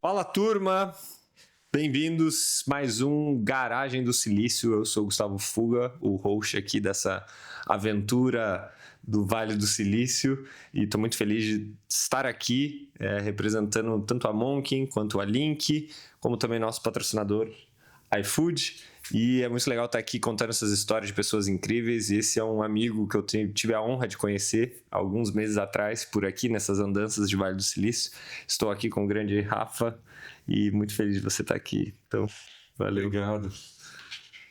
Fala, turma! Bem-vindos a mais um Garagem do Silício. Eu sou o Gustavo Fuga, o host aqui dessa aventura do Vale do Silício, e estou muito feliz de estar aqui representando tanto a Monkin quanto a Link, como também nosso patrocinador iFood. E é muito legal estar aqui contando essas histórias de pessoas incríveis. E esse é um amigo que eu tive a honra de conhecer alguns meses atrás, por aqui, nessas andanças de Vale do Silício. Estou aqui com o grande Rafa e muito feliz de você estar aqui. Então, valeu. Obrigado.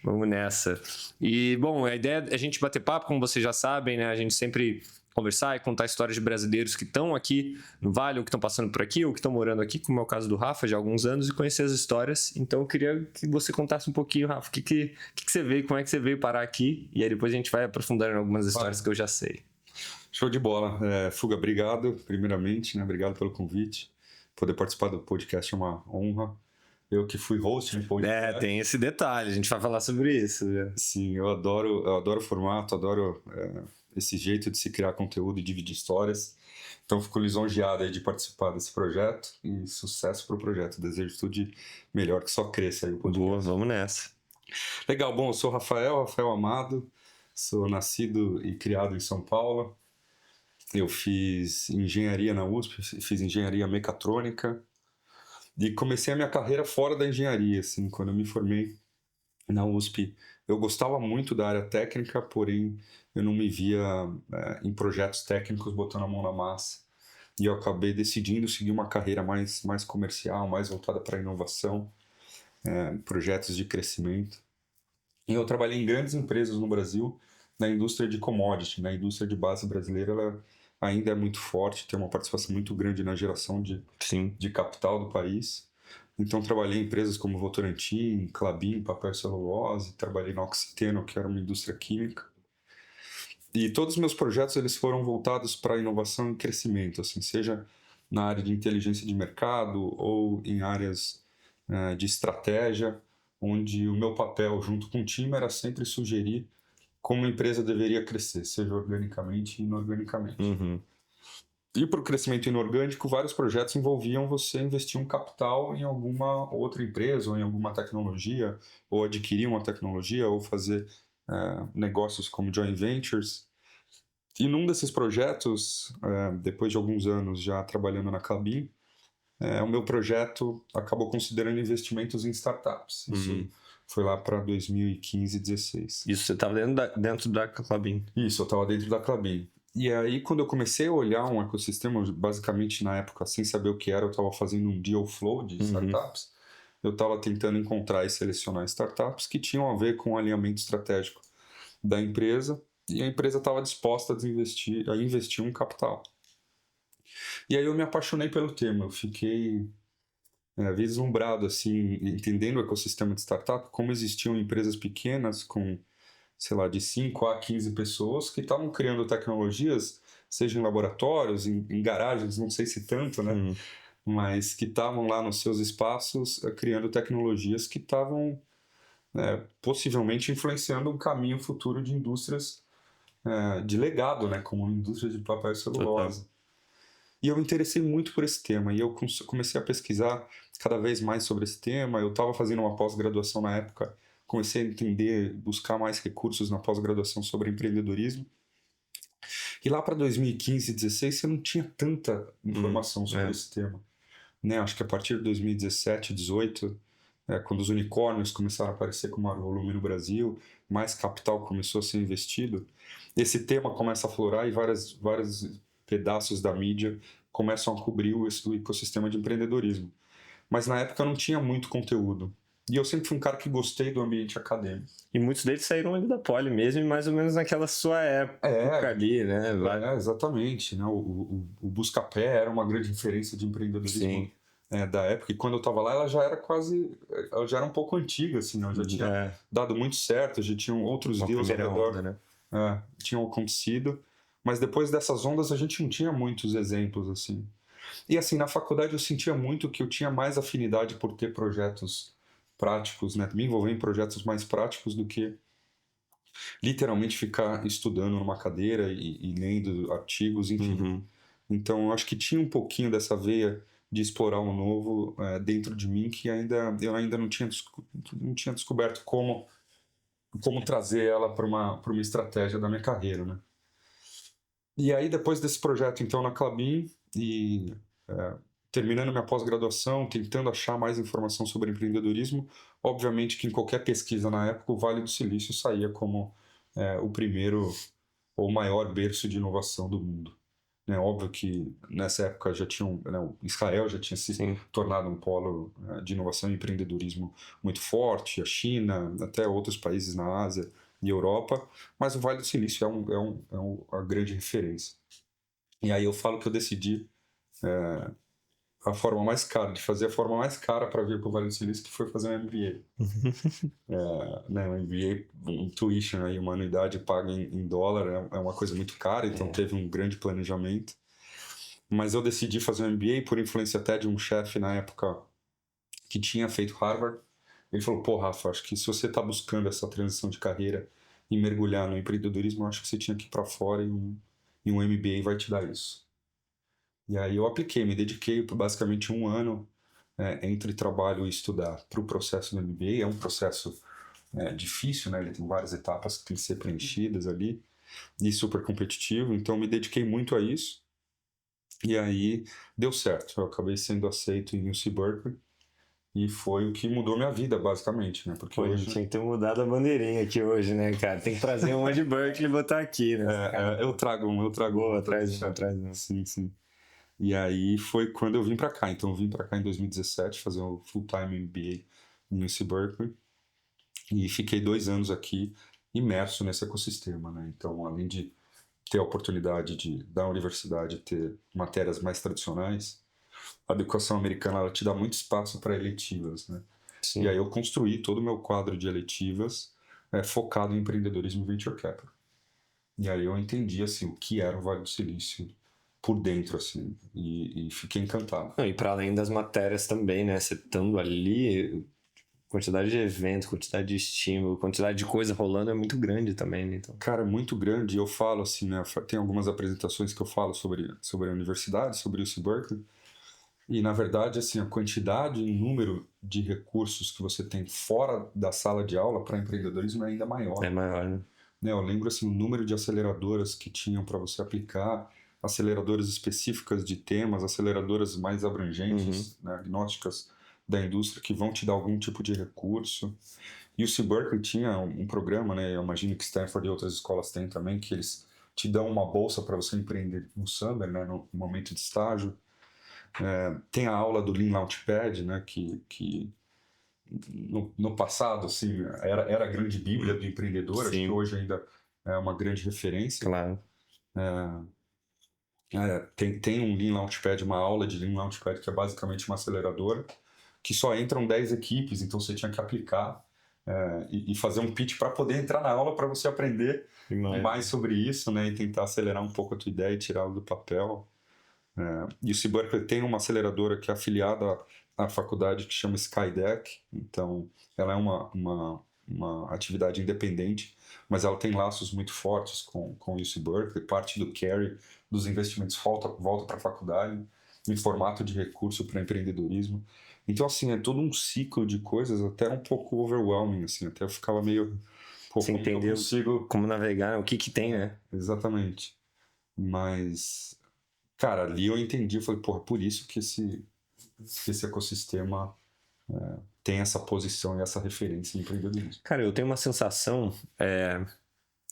Vamos nessa. E, bom, a ideia é a gente bater papo, como vocês já sabem, né? A gente sempre conversar e contar histórias de brasileiros que estão aqui no Vale, ou que estão passando por aqui, ou que estão morando aqui, como é o caso do Rafa, de há alguns anos, e conhecer as histórias. Então, eu queria que você contasse um pouquinho, Rafa, o que você veio, como é que você veio parar aqui, e aí depois a gente vai aprofundando em algumas histórias que eu já sei. Show de bola. Fuga, obrigado, primeiramente, né? Obrigado pelo convite. Poder participar do podcast é uma honra. Eu que fui host no podcast. Tem esse detalhe, a gente vai falar sobre isso. Né? Sim, eu adoro o formato, adoro esse jeito de se criar conteúdo e dividir histórias. Então, fico lisonjeado aí de participar desse projeto e sucesso para o projeto. Desejo tudo de melhor, que só cresça aí o podcast. Boa, vamos nessa. Legal, bom, eu sou Rafael Amado, sou nascido e criado em São Paulo. Eu fiz engenharia na USP, fiz engenharia mecatrônica e comecei a minha carreira fora da engenharia, assim, quando eu me formei na USP. Eu gostava muito da área técnica, porém eu não me via em projetos técnicos botando a mão na massa. E eu acabei decidindo seguir uma carreira mais comercial, mais voltada para inovação, projetos de crescimento. E eu trabalhei em grandes empresas no Brasil, na indústria de commodity, na indústria de base brasileira, ela ainda é muito forte, tem uma participação muito grande na geração de capital do país. Então trabalhei em empresas como Votorantim, Klabin, papel e celulose, trabalhei na Oxiteno, que era uma indústria química. E todos os meus projetos eles foram voltados para inovação e crescimento, assim, seja na área de inteligência de mercado ou em áreas de estratégia, onde o meu papel junto com o time era sempre sugerir como a empresa deveria crescer, seja organicamente e inorganicamente. Uhum. E para o crescimento inorgânico, vários projetos envolviam você investir um capital em alguma outra empresa, ou em alguma tecnologia, ou adquirir uma tecnologia, ou fazer negócios como joint ventures. E num desses projetos, depois de alguns anos já trabalhando na Klabin, o meu projeto acabou considerando investimentos em startups. Isso foi lá para 2015, 2016. Isso, você estava dentro da Klabin. Isso, eu estava dentro da Klabin. E aí, quando eu comecei a olhar um ecossistema, basicamente na época, sem saber o que era, eu estava fazendo um deal flow de startups. Eu estava tentando encontrar e selecionar startups que tinham a ver com o alinhamento estratégico da empresa, e a empresa estava disposta a investir um capital. E aí eu me apaixonei pelo tema, eu fiquei vislumbrado, assim, entendendo o ecossistema de startup, como existiam empresas pequenas com, sei lá, de 5 a 15 pessoas que estavam criando tecnologias, seja em laboratórios, em garagens, não sei se tanto, né? Mas que estavam lá nos seus espaços criando tecnologias que estavam possivelmente influenciando um caminho futuro de indústrias de legado, né? Como a indústria de papel e celulose. Total. E eu me interessei muito por esse tema, e eu comecei a pesquisar cada vez mais sobre esse tema. Eu estava fazendo uma pós-graduação na época, comecei a entender, buscar mais recursos na pós-graduação sobre empreendedorismo. E lá para 2015, 2016, você não tinha tanta informação sobre esse tema. Né? Acho que a partir de 2017, 2018, quando os unicórnios começaram a aparecer com maior volume no Brasil, mais capital começou a ser investido, esse tema começa a florar e vários pedaços da mídia começam a cobrir o ecossistema de empreendedorismo. Mas na época não tinha muito conteúdo. E eu sempre fui um cara que gostei do ambiente acadêmico. E muitos deles saíram ali da Poli mesmo, mais ou menos naquela sua época ali, né? Exatamente. Né? O Buscapé era uma grande referência de empreendedorismo da época. E quando eu estava lá, ela já era um pouco antiga, assim, né? Já tinha dado muito certo, já tinham outros deals ao redor. Onda, né? Tinham acontecido. Mas depois dessas ondas, a gente não tinha muitos exemplos, assim. E, assim, na faculdade eu sentia muito que eu tinha mais afinidade por ter projetos práticos, né? Me envolver em projetos mais práticos do que literalmente ficar estudando numa cadeira e lendo artigos, enfim. Então, eu acho que tinha um pouquinho dessa veia de explorar um novo dentro de mim que eu ainda não tinha descoberto como trazer ela para uma estratégia da minha carreira, né? E aí, depois desse projeto, então, na Klabin, e terminando minha pós-graduação, tentando achar mais informação sobre empreendedorismo, obviamente que em qualquer pesquisa na época, o Vale do Silício saía como o primeiro ou maior berço de inovação do mundo. É óbvio que nessa época Israel já tinha se tornado um polo de inovação e empreendedorismo muito forte, a China, até outros países na Ásia e Europa, mas o Vale do Silício é a grande referência. E aí eu falo que eu decidi a forma mais cara, de fazer a forma mais cara para vir para o Vale do Silício, que foi fazer um MBA. Um MBA, um tuition, aí, uma anuidade paga em dólar, é uma coisa muito cara, então teve um grande planejamento. Mas eu decidi fazer um MBA por influência até de um chefe na época que tinha feito Harvard. Ele falou, pô, Rafa, acho que se você está buscando essa transição de carreira e mergulhar no empreendedorismo, eu acho que você tinha que ir para fora e um MBA vai te dar isso. E aí eu apliquei, me dediquei por basicamente um ano entre trabalho e estudar para o processo do MBA. É um processo difícil, né? Ele tem várias etapas que tem que ser preenchidas ali e super competitivo, então eu me dediquei muito a isso e aí deu certo. Eu acabei sendo aceito em UC Berkeley e foi o que mudou minha vida, basicamente, né? Porque hoje tinha que ter mudado a bandeirinha aqui hoje, né, cara? Tem que trazer uma de Berkeley e botar aqui, né? Eu trago uma. Boa, traz uma. Sim. E aí foi quando eu vim para cá. Então eu vim para cá em 2017 fazer um full-time MBA em UC Berkeley e fiquei 2 anos aqui imerso nesse ecossistema, né? Então, além de ter a oportunidade da universidade ter matérias mais tradicionais, a educação americana ela te dá muito espaço para eletivas, né? Sim. E aí eu construí todo o meu quadro de eletivas focado em empreendedorismo e venture capital. E aí eu entendi assim o que era o Vale do Silício por dentro, assim, e fiquei encantado. E para além das matérias também, né? Você estando ali, quantidade de evento, quantidade de estímulo, quantidade de coisa rolando é muito grande também, né? Então... Cara, muito grande. Eu falo assim, né? Tem algumas apresentações que eu falo sobre a universidade, sobre o UC Berkeley. E, na verdade, assim, a quantidade e número de recursos que você tem fora da sala de aula para empreendedorismo é ainda maior. É maior, né? Eu lembro, assim, o número de aceleradoras que tinham para você aplicar, aceleradoras específicas de temas, aceleradoras mais abrangentes, né, agnósticas da indústria, que vão te dar algum tipo de recurso. E o UC Berkeley tinha um programa, né, eu imagino que Stanford e outras escolas têm também, que eles te dão uma bolsa para você empreender no Summer, né, no momento de estágio. Tem a aula do Lean Launchpad, né, que no passado assim, era a grande bíblia do empreendedor. Acho que hoje ainda é uma grande referência. Claro. Tem um Lean Launchpad, uma aula de Lean Launchpad que é basicamente uma aceleradora que só entram 10 equipes, então você tinha que aplicar e fazer um pitch para poder entrar na aula para você aprender mais sobre isso, né, e tentar acelerar um pouco a tua ideia e tirá-la do papel. E o UC Berkeley tem uma aceleradora que é afiliada à faculdade que chama Skydeck, então ela é uma atividade independente, mas ela tem laços muito fortes com o UC Berkeley. Parte do carry dos investimentos volta para a faculdade em formato de recurso para empreendedorismo. Então, assim, é todo um ciclo de coisas até um pouco overwhelming, assim, até eu ficava meio... Você entendeu como navegar, o que tem, né? Exatamente. Mas... Cara, ali eu entendi, eu falei, porra, por isso que esse ecossistema tem essa posição e essa referência em empreendedorismo. Cara, eu tenho uma sensação, não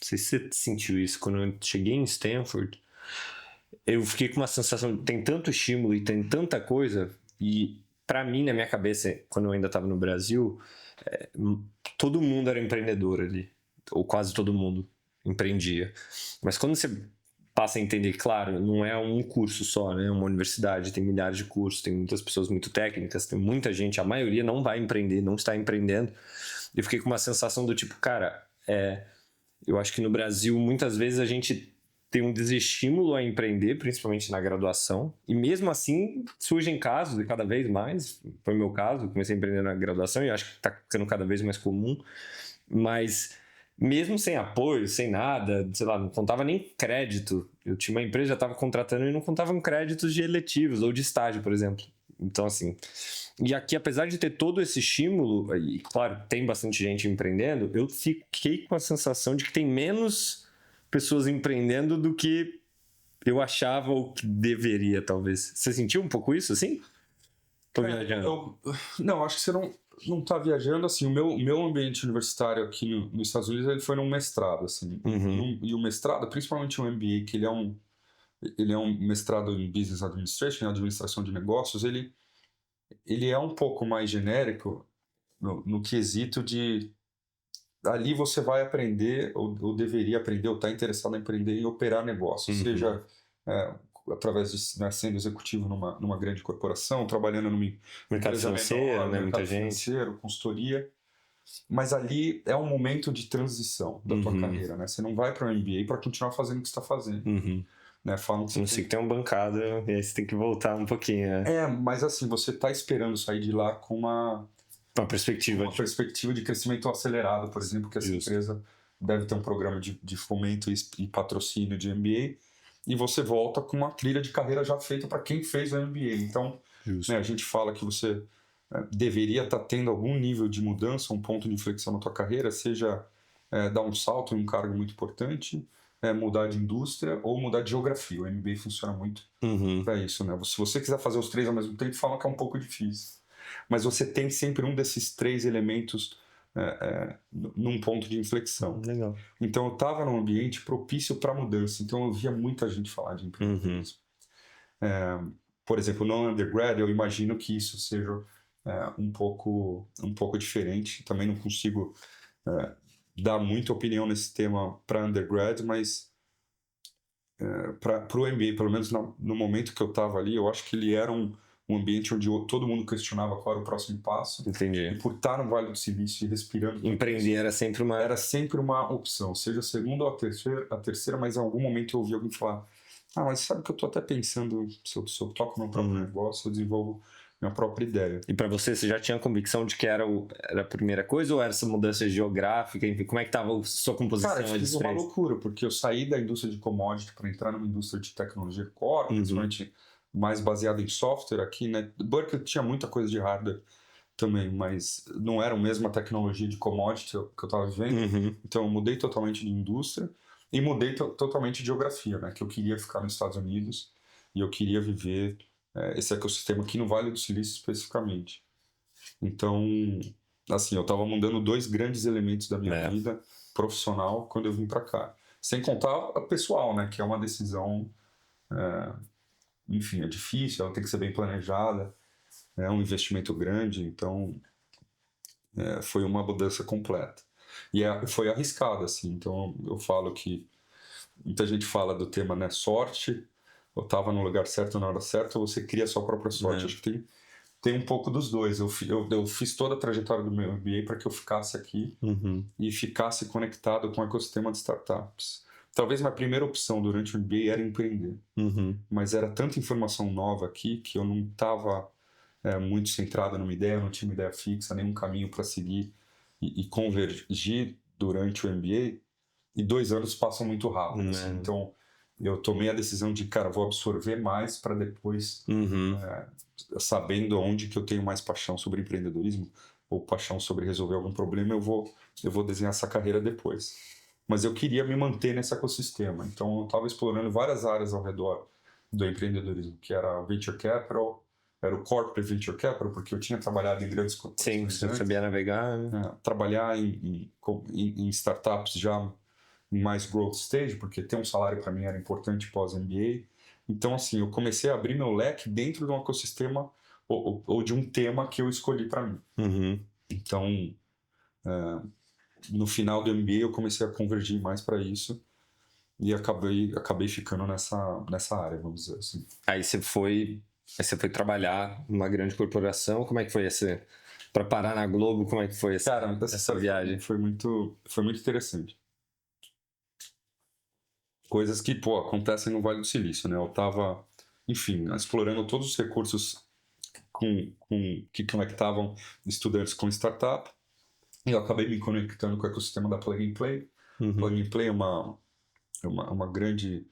sei se você sentiu isso, quando eu cheguei em Stanford, eu fiquei com uma sensação, tem tanto estímulo e tem tanta coisa, e pra mim, na minha cabeça, quando eu ainda estava no Brasil, todo mundo era empreendedor ali, ou quase todo mundo empreendia. Mas quando você passa a entender, claro, não é um curso só, né? Uma universidade, tem milhares de cursos, tem muitas pessoas muito técnicas, tem muita gente, a maioria não vai empreender, não está empreendendo. Eu fiquei com uma sensação do tipo, cara, eu acho que no Brasil, muitas vezes a gente tem um desestímulo a empreender, principalmente na graduação, e mesmo assim surgem casos, e cada vez mais, foi o meu caso, comecei a empreender na graduação e acho que está sendo cada vez mais comum, mas... mesmo sem apoio, sem nada, sei lá, não contava nem crédito. Eu tinha uma empresa, já estava contratando e não contavam créditos de eletivos ou de estágio, por exemplo. Então, assim... E aqui, apesar de ter todo esse estímulo, e claro, tem bastante gente empreendendo, eu fiquei com a sensação de que tem menos pessoas empreendendo do que eu achava ou que deveria, talvez. Você sentiu um pouco isso, assim? Tô viajando. Não, acho que você não tá viajando, assim, o meu ambiente universitário aqui nos Estados Unidos, ele foi num mestrado, assim, e o mestrado, principalmente o MBA, que ele é um mestrado em Business Administration, em administração de negócios, ele é um pouco mais genérico no quesito de ali você vai aprender, ou deveria aprender, ou está interessado em aprender em operar negócio, seja através de, né, sendo executivo numa grande corporação, trabalhando numa mercado financeiro, né, muita gente. Financeiro, consultoria. Mas ali é um momento de transição da tua carreira, né? Você não vai para o MBA para continuar fazendo o que você está fazendo. Né? Falam que não sei que tem uma bancada e aí você tem que voltar um pouquinho. Mas assim, você está esperando sair de lá com uma perspectiva de crescimento acelerado, por exemplo, que essa empresa deve ter um programa de fomento e patrocínio de MBA, e você volta com uma trilha de carreira já feita para quem fez o MBA. Então, né, a gente fala que você deveria estar tendo algum nível de mudança, um ponto de inflexão na tua carreira, seja dar um salto em um cargo muito importante, mudar de indústria ou mudar de geografia. O MBA funciona muito para isso, né? Se você quiser fazer os três ao mesmo tempo, falam que é um pouco difícil. Mas você tem sempre um desses três elementos num ponto de inflexão. Legal. Então eu estava num ambiente propício para mudança, então eu via muita gente falar de empreendedorismo. Por exemplo, no undergrad eu imagino que isso seja um pouco diferente. Também não consigo dar muita opinião nesse tema para undergrad, mas para o MBA, pelo menos no momento que eu estava ali, eu acho que ele era um ambiente onde todo mundo questionava qual era o próximo passo. Entendi. E por estar no Vale do Silício e respirando... Empreender era sempre uma opção, seja a segunda ou a terceira, mas em algum momento eu ouvi alguém falar: mas sabe que eu estou até pensando, se eu toco meu próprio negócio, eu desenvolvo minha própria ideia. E para você já tinha a convicção de que era a primeira coisa, ou era essa mudança geográfica? Enfim, como é que estava a sua composição? Cara, eu fiz uma loucura, porque eu saí da indústria de commodity para entrar numa indústria de tecnologia core, principalmente mais baseado em software aqui, né? Berkeley tinha muita coisa de hardware também, mas não era a mesma tecnologia de commodity que eu estava vivendo. Então eu mudei totalmente de indústria e mudei totalmente de geografia, né? Que eu queria ficar nos Estados Unidos e eu queria viver esse ecossistema aqui no Vale do Silício especificamente. Então, assim, eu estava mudando dois grandes elementos da minha vida profissional quando eu vim para cá. Sem contar a pessoal, né? Que é uma decisão... enfim, é difícil, ela tem que ser bem planejada, é um investimento grande, então foi uma mudança completa. E foi arriscado, assim, então eu falo que muita gente fala do tema, né, sorte, eu estava no lugar certo na hora certa, ou você cria a sua própria sorte. Acho que tem um pouco dos dois. Eu fiz toda a trajetória do meu MBA para que eu ficasse aqui e ficasse conectado com o ecossistema de startups. Talvez minha primeira opção durante o MBA era empreender, mas era tanta informação nova aqui que eu não estava muito centrado numa ideia, não tinha uma ideia fixa, nenhum caminho para seguir e convergir durante o MBA, e 2 anos passam muito rápido. Assim. Então, eu tomei a decisão de, cara, vou absorver mais para depois, sabendo onde que eu tenho mais paixão sobre empreendedorismo ou paixão sobre resolver algum problema, eu vou desenhar essa carreira depois. Mas eu queria me manter nesse ecossistema. Então, eu estava explorando várias áreas ao redor do empreendedorismo, que era Venture Capital, era o Corporate Venture Capital, porque eu tinha trabalhado em grandes corporações. Sim, você sabia navegar. Trabalhar em startups já em mais growth stage, porque ter um salário para mim era importante pós-MBA. Então, assim, eu comecei a abrir meu leque dentro de um ecossistema ou de um tema que eu escolhi para mim. Então, no final do MBA eu comecei a convergir mais para isso e acabei ficando nessa área, vamos dizer assim. Aí você foi trabalhar numa grande corporação. Como é que foi para parar na Globo? Como é que foi essa viagem? Foi muito interessante. Coisas que, acontecem no Vale do Silício, né? Eu estava, enfim, explorando todos os recursos que conectavam estudantes com startup. E eu acabei me conectando com o ecossistema da Plug and Play. Plug and Play é uma grande,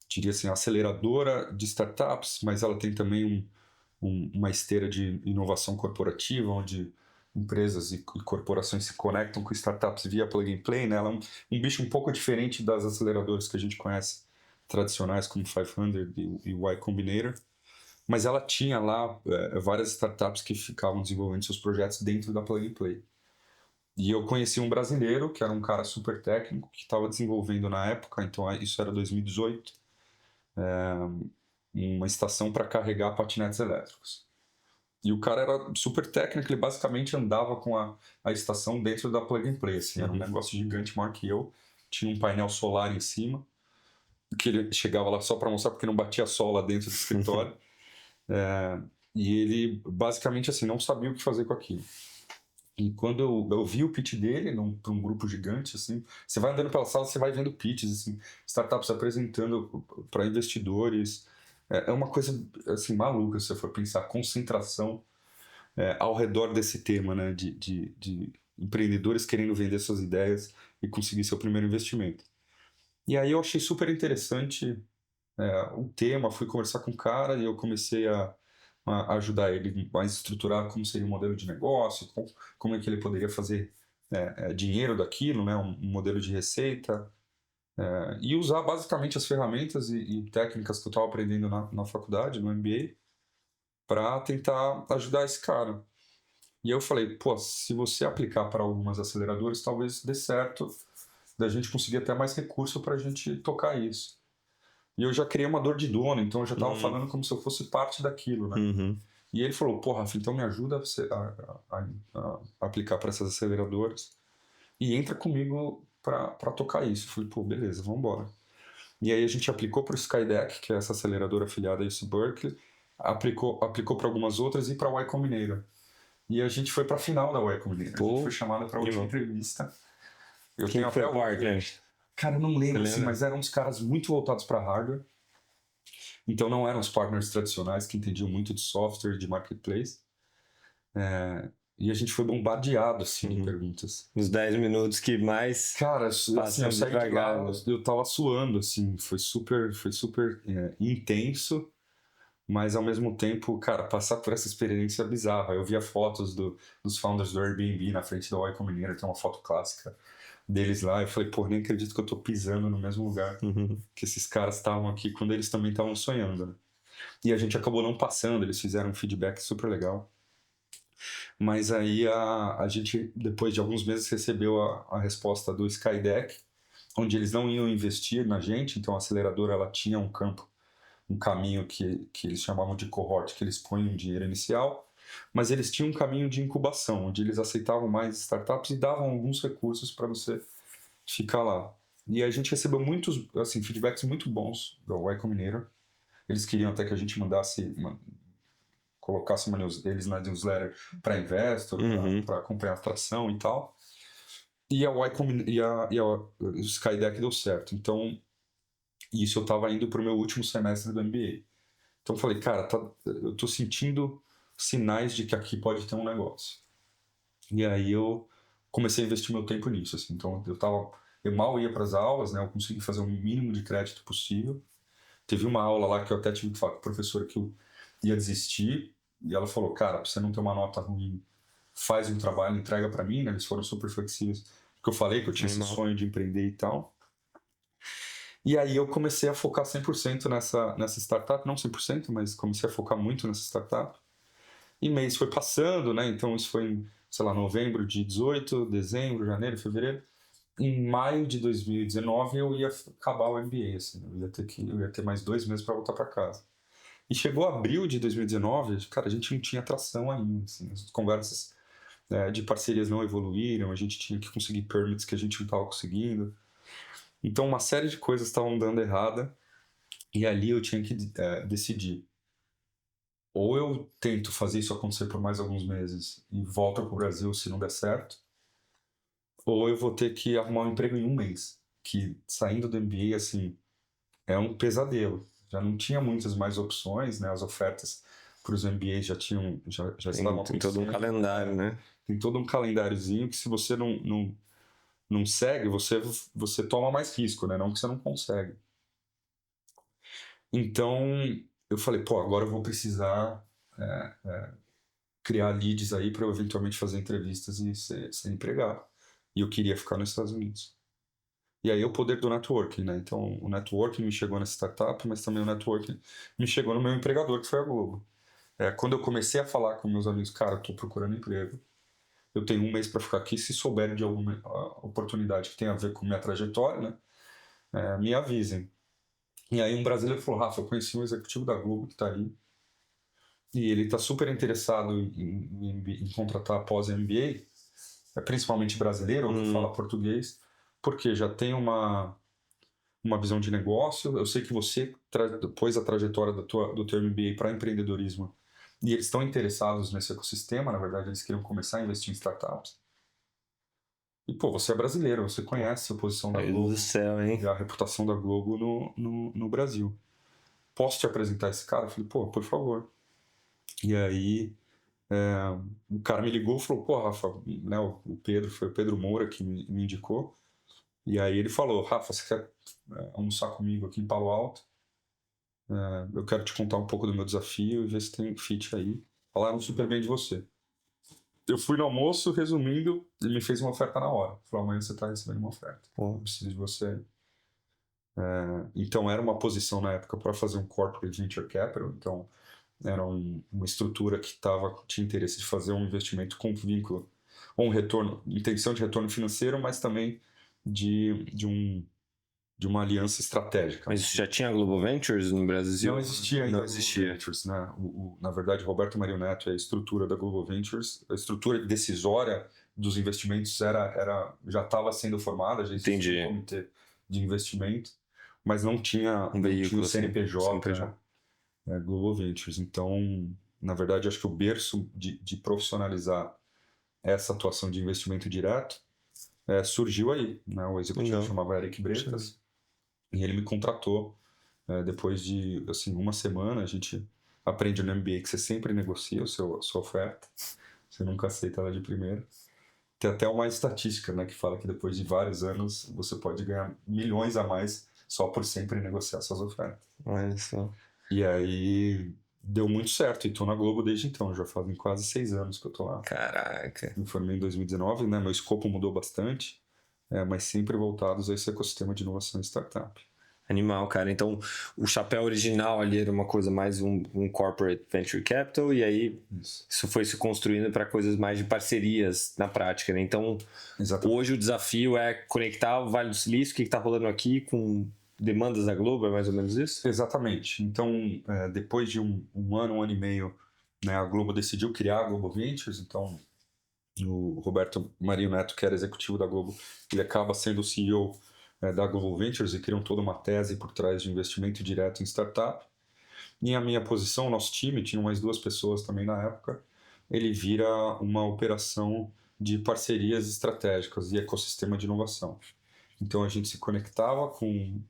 diria assim, aceleradora de startups, mas ela tem também uma esteira de inovação corporativa, onde empresas e corporações se conectam com startups via plug and play, né? Ela é um bicho um pouco diferente das aceleradoras que a gente conhece tradicionais, como 500 e o Y Combinator, mas ela tinha lá várias startups que ficavam desenvolvendo seus projetos dentro da plug and play. E eu conheci um brasileiro, que era um cara super técnico, que estava desenvolvendo na época, então isso era 2018, uma estação para carregar patinetes elétricos. E o cara era super técnico, ele basicamente andava com a estação dentro da plug and play, assim, era um negócio gigante, maior que eu, tinha um painel solar em cima, que ele chegava lá só para mostrar porque não batia sol lá dentro do escritório. E ele basicamente assim não sabia o que fazer com aquilo. E quando eu vi o pitch dele para um grupo gigante, assim, você vai andando pela sala, você vai vendo pitches, assim, startups apresentando para investidores. É uma coisa assim maluca se você for pensar, concentração ao redor desse tema, né, de empreendedores querendo vender suas ideias e conseguir seu primeiro investimento. E aí eu achei super interessante o tema, fui conversar com o cara e eu comecei a ajudar ele a estruturar como seria o modelo de negócio, como é que ele poderia fazer dinheiro daquilo, né, um modelo de receita, e usar basicamente as ferramentas e técnicas que eu estava aprendendo na faculdade, no MBA, para tentar ajudar esse cara. E eu falei, pô, se você aplicar para algumas aceleradoras, talvez dê certo, da gente conseguir até mais recurso para a gente tocar isso. E eu já criei uma dor de dono, então eu já estava falando como se eu fosse parte daquilo, né? E ele falou, pô, Rafa, então me ajuda a aplicar para essas aceleradoras e entra comigo para tocar isso. Eu falei, pô, beleza, vamos embora. E aí a gente aplicou para o Skydeck, que é essa aceleradora afiliada a UC Berkeley, aplicou para algumas outras e para a Y Combinator. E a gente foi para a final da Y Combinator. A gente foi chamada para a última entrevista. Eu Quem tenho foi até o partner? Cara, eu não lembro, assim, mas eram uns caras muito voltados para hardware. Então não eram os partners tradicionais que entendiam muito de software, de marketplace. E a gente foi bombardeado, assim, de perguntas. Os 10 minutos que mais Cara, assim, eu saí de lá, né? eu tava suando, assim, foi super intenso, mas ao mesmo tempo, cara, passar por essa experiência é bizarra. Eu via fotos dos founders do Airbnb na frente da Y Combinator, tem uma foto clássica deles lá, eu falei, pô, nem acredito que eu tô pisando no mesmo lugar que esses caras estavam aqui quando eles também estavam sonhando, né? E a gente acabou não passando, eles fizeram um feedback super legal. Mas aí a gente, depois de alguns meses, recebeu a resposta do Skydeck, onde eles não iam investir na gente, então a aceleradora ela tinha um caminho que eles chamavam de cohort, que eles põem um dinheiro inicial, mas eles tinham um caminho de incubação, onde eles aceitavam mais startups e davam alguns recursos para você ficar lá. E a gente recebeu muitos assim, feedbacks muito bons do Y Combinator. Eles queriam até que a gente colocasse eles na newsletter para investor, para acompanhar a atração e tal. E o Skydeck deu certo. Então, isso eu estava indo para o meu último semestre do MBA. Então eu falei, cara, eu tô sentindo sinais de que aqui pode ter um negócio. E aí eu comecei a investir meu tempo nisso, assim. Então eu mal ia para as aulas, né? Eu consegui fazer o mínimo de crédito possível. Teve uma aula lá que eu até tive que falar com a professora que eu ia desistir, e ela falou, cara, pra você não ter uma nota ruim, faz um trabalho, entrega para mim, né? Eles foram super flexíveis, porque eu falei que eu tinha esse sonho de empreender e tal. E aí eu comecei a focar 100% nessa startup, não 100%, mas comecei a focar muito nessa startup. E mês foi passando, né? Então isso foi em, sei lá, novembro de 18, dezembro, janeiro, fevereiro. Em maio de 2019 eu ia acabar o MBA, assim, eu ia ter mais 2 meses para voltar para casa. E chegou abril de 2019, cara, a gente não tinha atração ainda, assim, as conversas de parcerias não evoluíram, a gente tinha que conseguir permits que a gente não estava conseguindo. Então uma série de coisas estavam dando errada e ali eu tinha que decidir. Ou eu tento fazer isso acontecer por mais alguns meses e volto para o Brasil se não der certo, ou eu vou ter que arrumar um emprego em um mês, que saindo do MBA, assim, é um pesadelo. Já não tinha muitas mais opções, né? As ofertas para os MBAs já estavam acontecendo. Tem todo um calendário, né? Tem todo um calendáriozinho que se você não segue, você toma mais risco, né? Não que você não consegue. Então, eu falei, pô, agora eu vou precisar criar leads aí para eu eventualmente fazer entrevistas e ser empregado. E eu queria ficar nos Estados Unidos. E aí o poder do networking, né? Então o networking me chegou nessa startup, mas também o networking me chegou no meu empregador, que foi a Globo. Quando eu comecei a falar com meus amigos, cara, eu tô procurando emprego, eu tenho um mês para ficar aqui, se souberem de alguma oportunidade que tenha a ver com minha trajetória, né? Me avisem. E aí um brasileiro falou, Rafa, eu conheci um executivo da Globo que tá aí, e ele tá super interessado em contratar pós-MBA, principalmente brasileiro, ou que fala português, porque já tem uma visão de negócio. Eu sei que você pôs a trajetória do teu MBA para empreendedorismo e eles estão interessados nesse ecossistema. Na verdade, eles queriam começar a investir em startups. E, pô, você é brasileiro, você conhece a posição da Meu Globo Deus do céu, hein? e a reputação da Globo no Brasil. Posso te apresentar esse cara? Eu falei, pô, por favor. E aí, o cara me ligou e falou, pô, Rafa, né, o Pedro, foi o Pedro Moura que me indicou. E aí ele falou, Rafa, você quer almoçar comigo aqui em Palo Alto? Eu quero te contar um pouco do meu desafio e ver se tem fit aí. Falaram super bem de você. Eu fui no almoço, resumindo, ele me fez uma oferta na hora. Falou, amanhã você está recebendo uma oferta. Pô, eu preciso de você aí. Então era uma posição na época para fazer um corporate venture capital. Então era uma estrutura que tinha interesse de fazer um investimento com vínculo, ou um retorno, intenção de retorno financeiro, mas também de uma aliança estratégica. Mas isso já tinha Global Ventures no Brasil? Não existia ainda. Não existia. Global Ventures, né? Na verdade, Roberto Marinho Neto é a estrutura da Global Ventures. A estrutura decisória dos investimentos já estava sendo formada, já existia um comitê de investimento, mas não tinha o CNPJ, Global Ventures. Então, na verdade, acho que o berço de profissionalizar essa atuação de investimento direto surgiu aí, né? O executivo chamava Eric Bretas, e ele me contratou. Depois de uma semana, a gente aprende no MBA que você sempre negocia a sua oferta, você nunca aceita ela de primeira. Tem até uma estatística, né, que fala que depois de vários anos você pode ganhar milhões a mais só por sempre negociar suas ofertas. Olha só. E aí deu muito certo, e tô na Globo desde então, já fazem quase 6 anos que eu tô lá. Caraca. Me formei em 2019, né, meu escopo mudou bastante, mas sempre voltados a esse ecossistema de inovação e startup. Animal, cara. Então, o chapéu original ali era uma coisa mais um corporate venture capital, e aí isso foi se construindo para coisas mais de parcerias na prática, né? Então, hoje o desafio é conectar o Vale do Silício, o que está rolando aqui, com demandas da Globo, é mais ou menos isso? Exatamente. Então, depois de um ano e meio, né, a Globo decidiu criar a Global Ventures. Então, o Roberto Marinho Neto, que era executivo da Globo, ele acaba sendo o CEO da Global Ventures, e criam toda uma tese por trás de investimento direto em startup. E a minha posição, nosso time, tinha mais 2 pessoas também na época, ele vira uma operação de parcerias estratégicas e ecossistema de inovação. Então a gente se conectava com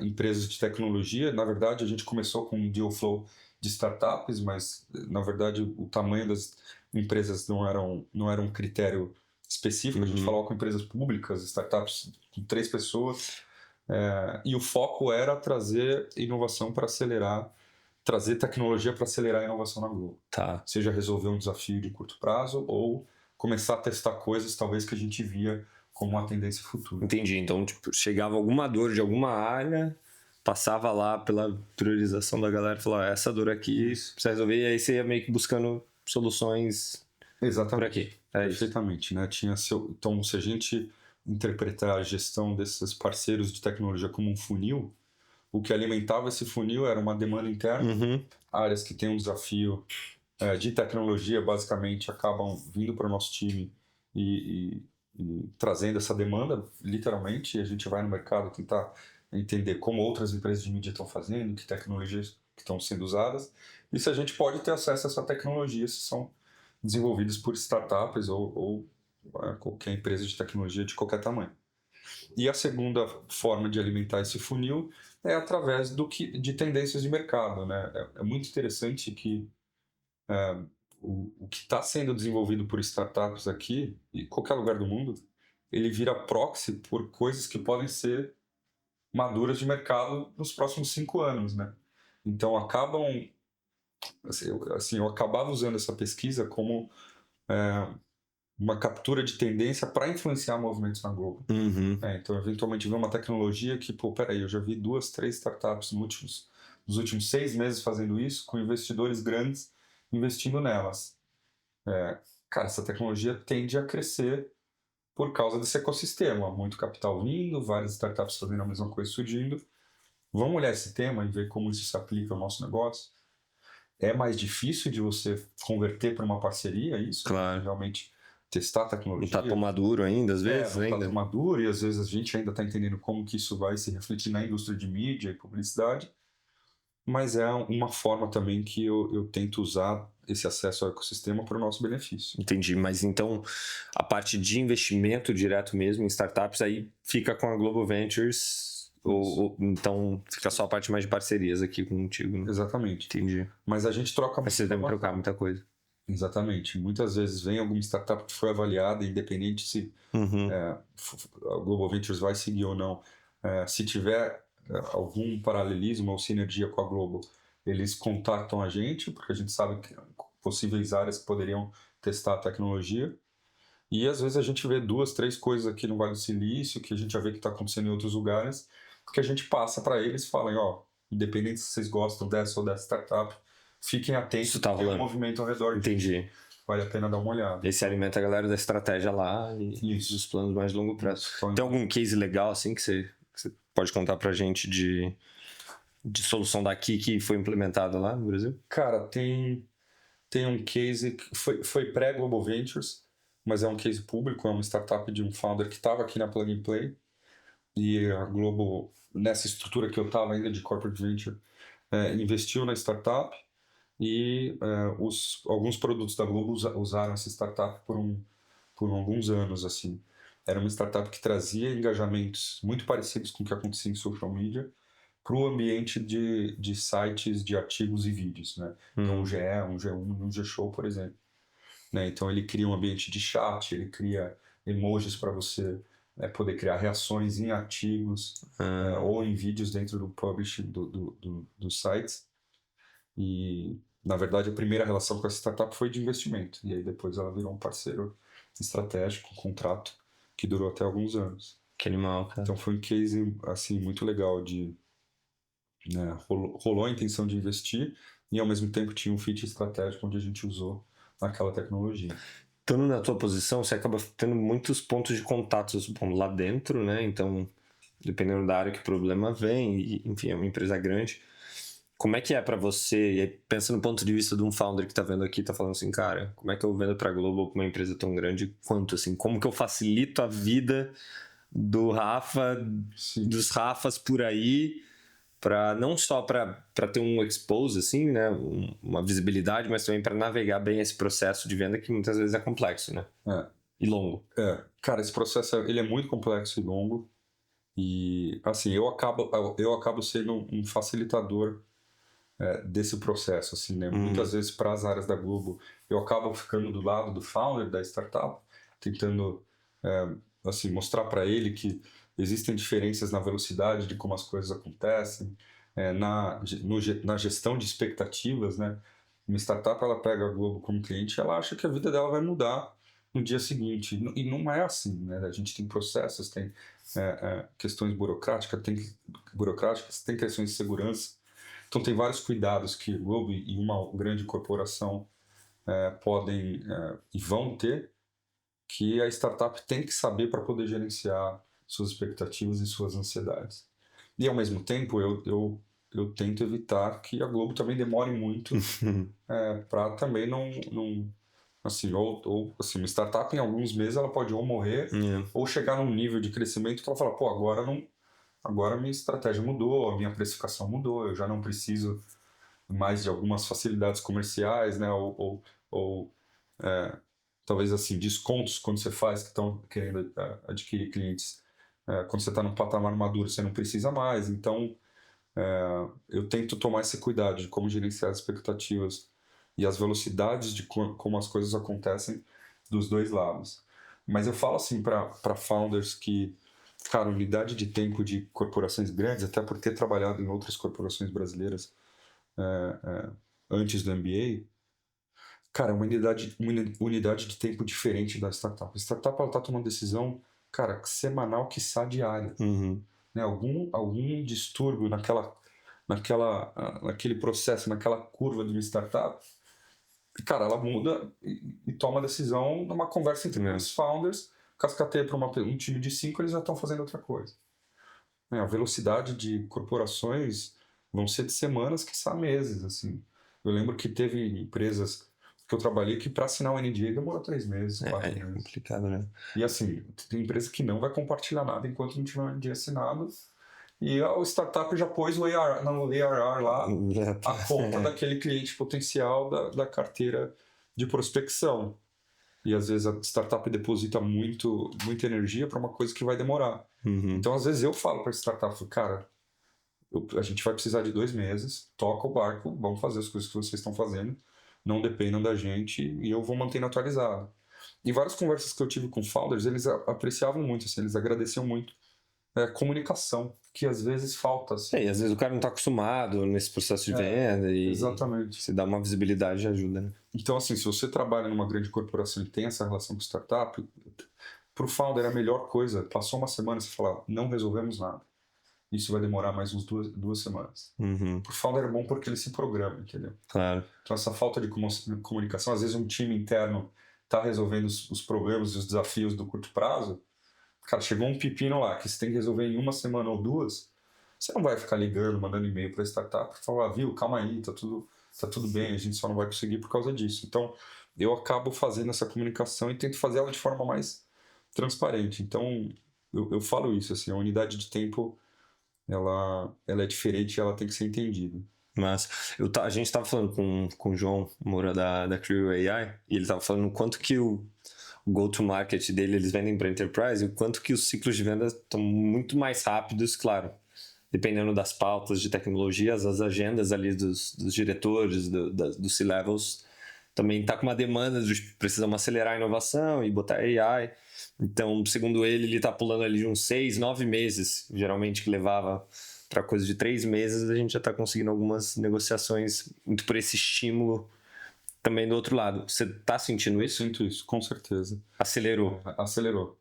empresas de tecnologia. Na verdade, a gente começou com um deal flow de startups, mas na verdade o tamanho das empresas não era um critério específico. A gente falava com empresas públicas, startups com 3 pessoas, e o foco era trazer inovação para acelerar, trazer tecnologia para acelerar a inovação na Globo. Tá. Seja resolver um desafio de curto prazo ou começar a testar coisas talvez que a gente via como uma tendência futura. Entendi. Então, chegava alguma dor de alguma área, passava lá pela priorização da galera e falava, essa dor aqui precisa resolver, e aí você ia meio que buscando soluções por aqui. Perfeitamente, né? Então, se a gente interpretar a gestão desses parceiros de tecnologia como um funil, o que alimentava esse funil era uma demanda interna. Áreas que têm um desafio de tecnologia, basicamente, acabam vindo para o nosso time e trazendo essa demanda, literalmente, e a gente vai no mercado tentar entender como outras empresas de mídia estão fazendo, que tecnologias que estão sendo usadas, e se a gente pode ter acesso a essa tecnologia, se são desenvolvidas por startups ou qualquer empresa de tecnologia de qualquer tamanho. E a segunda forma de alimentar esse funil é através de tendências de mercado, né? É muito interessante que o que está sendo desenvolvido por startups aqui, em qualquer lugar do mundo, ele vira proxy por coisas que podem ser maduras de mercado nos próximos 5 anos, né? Então acabam eu acabava usando essa pesquisa como uma captura de tendência para influenciar movimentos na Globo. Uhum. Então, eventualmente, vi uma tecnologia que, peraí, eu já vi 2, 3 startups nos últimos 6 meses fazendo isso, com investidores grandes investindo nelas. Cara, essa tecnologia tende a crescer por causa desse ecossistema. Muito capital vindo, várias startups fazendo a mesma coisa surgindo. Vamos olhar esse tema e ver como isso se aplica ao nosso negócio? É mais difícil de você converter para uma parceria isso? Claro. Realmente testar a tecnologia. Não está tão maduro ainda, às vezes. Não está ainda. tão maduro e às vezes a gente ainda está entendendo como que isso vai se refletir na indústria de mídia e publicidade. Mas é uma forma também que eu tento usar esse acesso ao ecossistema para o nosso benefício. Entendi, mas então a parte de investimento direto mesmo em startups aí fica com a Global Ventures, ou então fica só a parte mais de parcerias aqui contigo, né? Exatamente. Entendi. Mas a gente troca... Mas vocês devem trocar muita coisa. Exatamente. Muitas vezes vem alguma startup que foi avaliada, independente se a Global Ventures vai seguir ou não. Se tiver algum paralelismo ou sinergia com a Globo, eles contatam a gente, porque a gente sabe que possíveis áreas que poderiam testar a tecnologia. E às vezes a gente vê 2, 3 coisas aqui no Vale do Silício, que a gente já vê que está acontecendo em outros lugares, que a gente passa para eles e fala, independente se vocês gostam dessa ou dessa startup, fiquem atentos, isso tá rolando. Tem um movimento ao redor disso. Entendi. Vale a pena dar uma olhada. Esse alimenta a galera da estratégia lá e dos planos mais de longo prazo. Tem algum case legal assim que você pode contar pra gente de solução daqui que foi implementada lá no Brasil? Cara, tem um case que foi pré-Global Ventures, mas é um case público, é uma startup de um founder que estava aqui na Plug and Play, e a Globo, nessa estrutura que eu estava ainda de Corporate Venture, investiu na startup e alguns produtos da Globo usaram essa startup por alguns anos, assim. Era uma startup que trazia engajamentos muito parecidos com o que acontecia em social media para o ambiente de sites de artigos e vídeos, né? Então, um GE, um G1, um G-Show, por exemplo. Né? Então, ele cria um ambiente de chat, ele cria emojis para você poder criar reações em artigos ou em vídeos dentro do publishing dos sites. E, na verdade, a primeira relação com essa startup foi de investimento. E aí, depois, ela virou um parceiro estratégico, um contrato que durou até alguns anos. Que animal, cara. Então, foi um case, assim, muito legal rolou a intenção de investir e ao mesmo tempo tinha um fit estratégico onde a gente usou aquela tecnologia. Estando na tua posição, você acaba tendo muitos pontos de contato lá dentro, né? Então, dependendo da área que o problema vem, enfim, é uma empresa grande. Como é que é para você, e aí, pensa no ponto de vista de um founder que tá vendo aqui, tá falando assim, cara, como é que eu vendo pra Globo uma empresa tão grande quanto, assim, como que eu facilito a vida do Rafa, Sim. dos Rafas por aí, não só para ter um expose, assim, né, uma visibilidade, mas também para navegar bem esse processo de venda que muitas vezes é complexo, né? E longo. Cara, esse processo ele é muito complexo e longo e, assim, eu acabo sendo um facilitador desse processo, assim, né? Muitas vezes para as áreas da Globo eu acabo ficando do lado do founder da startup, tentando assim, mostrar para ele que existem diferenças na velocidade de como as coisas acontecem, na gestão de expectativas, né? Uma startup, ela pega a Globo como cliente e ela acha que a vida dela vai mudar no dia seguinte. E não é assim, né? A gente tem processos, tem questões burocráticas, tem questões de segurança. Então, tem vários cuidados que a Globo e uma grande corporação podem e vão ter, que a startup tem que saber para poder gerenciar suas expectativas e suas ansiedades. E, ao mesmo tempo, eu tento evitar que a Globo também demore muito para também não assim, assim, uma startup em alguns meses ela pode ou morrer ou chegar num nível de crescimento que ela fala, pô, agora a minha estratégia mudou, a minha precificação mudou, eu já não preciso mais de algumas facilidades comerciais, né, ou talvez assim, descontos quando você faz que estão querendo adquirir clientes. Quando você está num patamar maduro, você não precisa mais. Então, eu tento tomar esse cuidado de como gerenciar as expectativas e as velocidades de como as coisas acontecem dos dois lados. Mas eu falo assim para founders que, cara, unidade de tempo de corporações grandes, até por ter trabalhado em outras corporações brasileiras antes do MBA, cara, é uma unidade de tempo diferente da startup. A startup, ela tá tomando decisão, cara, semanal, quiçá diária. Uhum. Né? Algum distúrbio naquele processo, naquela curva de uma startup, cara, ela muda e toma a decisão numa conversa entre os founders, cascateia para um time de 5, eles já estão fazendo outra coisa. Né? A velocidade de corporações vão ser de semanas, quiçá meses, assim. Eu lembro que teve empresas que eu trabalhei que para assinar o NDA demorou 3 meses, 4 meses. É complicado, né? E assim, tem empresa que não vai compartilhar nada enquanto não tiver um NDA assinado. E o startup já pôs no ARR lá a conta daquele cliente potencial da carteira de prospecção. E às vezes a startup deposita muita energia para uma coisa que vai demorar. Uhum. Então, às vezes eu falo para a startup, cara, a gente vai precisar de 2 meses, toca o barco, vamos fazer as coisas que vocês estão fazendo, não dependam da gente e eu vou mantendo atualizado. E várias conversas que eu tive com founders, eles apreciavam muito, assim, eles agradeciam muito comunicação, que às vezes falta. Assim. E às vezes o cara não está acostumado nesse processo de venda e exatamente. se dá uma visibilidade ajuda, né? Então, assim, se você trabalha numa grande corporação e tem essa relação com startup, para o founder é a melhor coisa. Passou uma semana e você fala, não resolvemos nada. Isso vai demorar mais uns 2 semanas. Uhum. Para o founder é bom porque ele se programa, entendeu? Claro. Então, essa falta de comunicação, às vezes um time interno está resolvendo os problemas e os desafios do curto prazo. Cara, chegou um pepino lá que você tem que resolver em 1 semana ou 2, você não vai ficar ligando, mandando e-mail para a startup e falar, viu, calma aí, tá tudo bem, a gente só não vai conseguir por causa disso. Então, eu acabo fazendo essa comunicação e tento fazer ela de forma mais transparente. Então, eu falo isso, assim, a unidade de tempo, ela é diferente e ela tem que ser entendida. Mas a gente estava falando com o João Moura da Creo AI e ele estava falando o quanto que o go-to-market dele, eles vendem para enterprise, e o quanto que os ciclos de venda estão muito mais rápidos, claro, dependendo das pautas de tecnologias, as agendas ali dos diretores, dos C-levels, também está com uma demanda de precisamos acelerar a inovação e botar AI. Então, segundo ele está pulando ali de uns 6, 9 meses, geralmente que levava para coisa de 3 meses, a gente já está conseguindo algumas negociações muito por esse estímulo também do outro lado. Você está sentindo isso? Eu sinto isso, com certeza. Acelerou. Acelerou.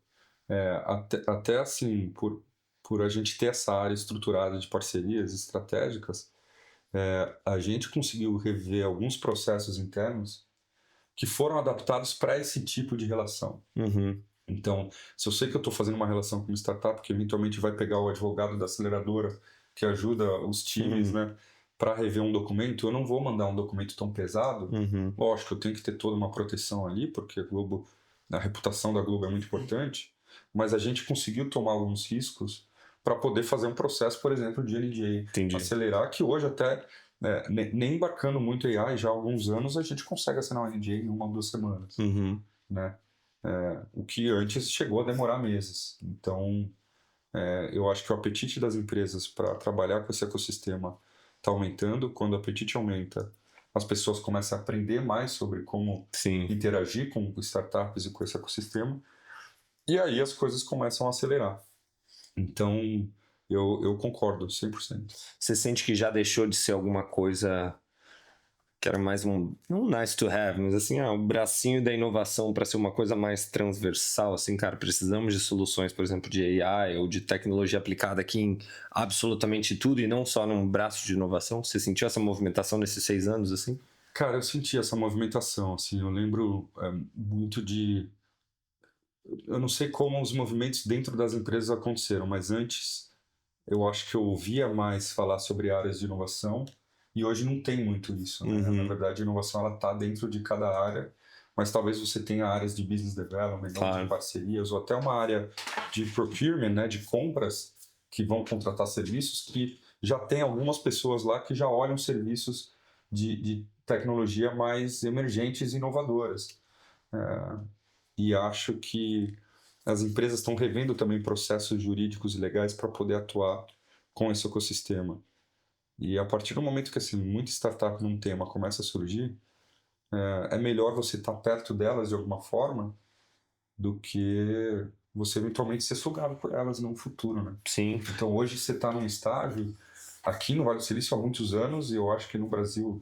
Até assim, por a gente ter essa área estruturada de parcerias estratégicas, a gente conseguiu rever alguns processos internos que foram adaptados para esse tipo de relação. Uhum. Então, se eu sei que eu estou fazendo uma relação com uma startup que eventualmente vai pegar o advogado da aceleradora que ajuda os times, né, para rever um documento, eu não vou mandar um documento tão pesado. Lógico, eu tenho que ter toda uma proteção ali, porque a reputação da Globo é muito importante, mas a gente conseguiu tomar alguns riscos para poder fazer um processo, por exemplo, de NDA, acelerar, que hoje até, nem embarcando muito AI, já há alguns anos, a gente consegue assinar um NDA em 1 ou 2 semanas, né? O que antes chegou a demorar meses. Então, eu acho que o apetite das empresas para trabalhar com esse ecossistema está aumentando. Quando o apetite aumenta, as pessoas começam a aprender mais sobre como interagir com startups e com esse ecossistema. E aí as coisas começam a acelerar. Então, eu concordo 100%. Você sente que já deixou de ser alguma coisa que era mais não nice to have, mas assim, o bracinho da inovação para ser uma coisa mais transversal, assim, cara, precisamos de soluções, por exemplo, de AI ou de tecnologia aplicada aqui em absolutamente tudo e não só num braço de inovação? Você sentiu essa movimentação nesses 6 anos, assim? Cara, eu senti essa movimentação, assim, eu lembro muito de... Eu não sei como os movimentos dentro das empresas aconteceram, mas antes eu acho que eu ouvia mais falar sobre áreas de inovação e hoje não tem muito isso, né? Na verdade, a inovação ela está dentro de cada área, mas talvez você tenha áreas de business development, de parcerias, ou até uma área de procurement, né, de compras, que vão contratar serviços, que já tem algumas pessoas lá que já olham serviços de tecnologia mais emergentes e inovadoras. E acho que as empresas estão revendo também processos jurídicos e legais para poder atuar com esse ecossistema. E a partir do momento que assim, muita startup num tema começa a surgir, é melhor você estar perto delas de alguma forma do que você eventualmente ser sugado por elas no futuro, né? Sim. Então hoje você está num estágio, aqui no Vale do Silício há muitos anos, e eu acho que no Brasil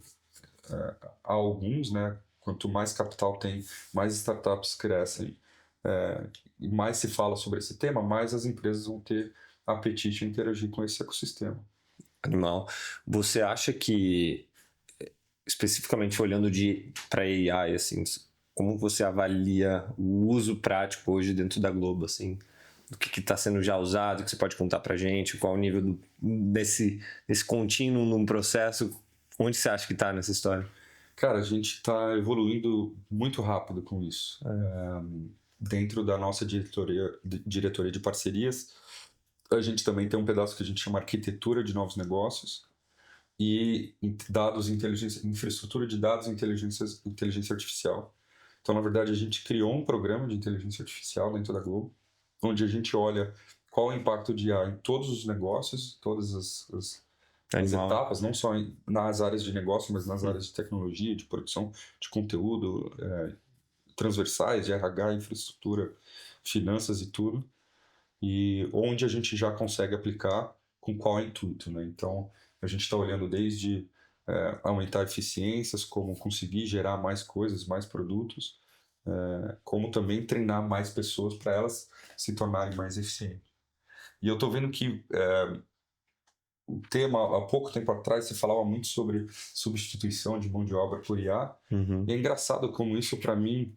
há alguns, né? Quanto mais capital tem, mais startups crescem, e mais se fala sobre esse tema, mais as empresas vão ter apetite em interagir com esse ecossistema. Animal. Você acha que, especificamente olhando para AI, assim, como você avalia o uso prático hoje dentro da Globo, assim? O que está sendo já usado, que você pode contar para a gente? Qual o nível desse contínuo num processo? Onde você acha que está nessa história? Cara, a gente está evoluindo muito rápido com isso. Dentro da nossa diretoria de parcerias, a gente também tem um pedaço que a gente chama arquitetura de novos negócios e infraestrutura de dados e inteligência artificial. Então, na verdade, a gente criou um programa de inteligência artificial dentro da Globo, onde a gente olha qual é o impacto de IA em todos os negócios, todas as etapas, não só nas áreas de negócio, mas nas áreas de tecnologia, de produção de conteúdo, transversais, de RH, infraestrutura, finanças e tudo, e onde a gente já consegue aplicar com qual intuito, né? Então, a gente está olhando desde aumentar eficiências, como conseguir gerar mais coisas, mais produtos, como também treinar mais pessoas para elas se tornarem mais eficientes. E eu estou vendo que o tema, há pouco tempo atrás, se falava muito sobre substituição de mão de obra por IA. Uhum. E é engraçado como isso, para mim,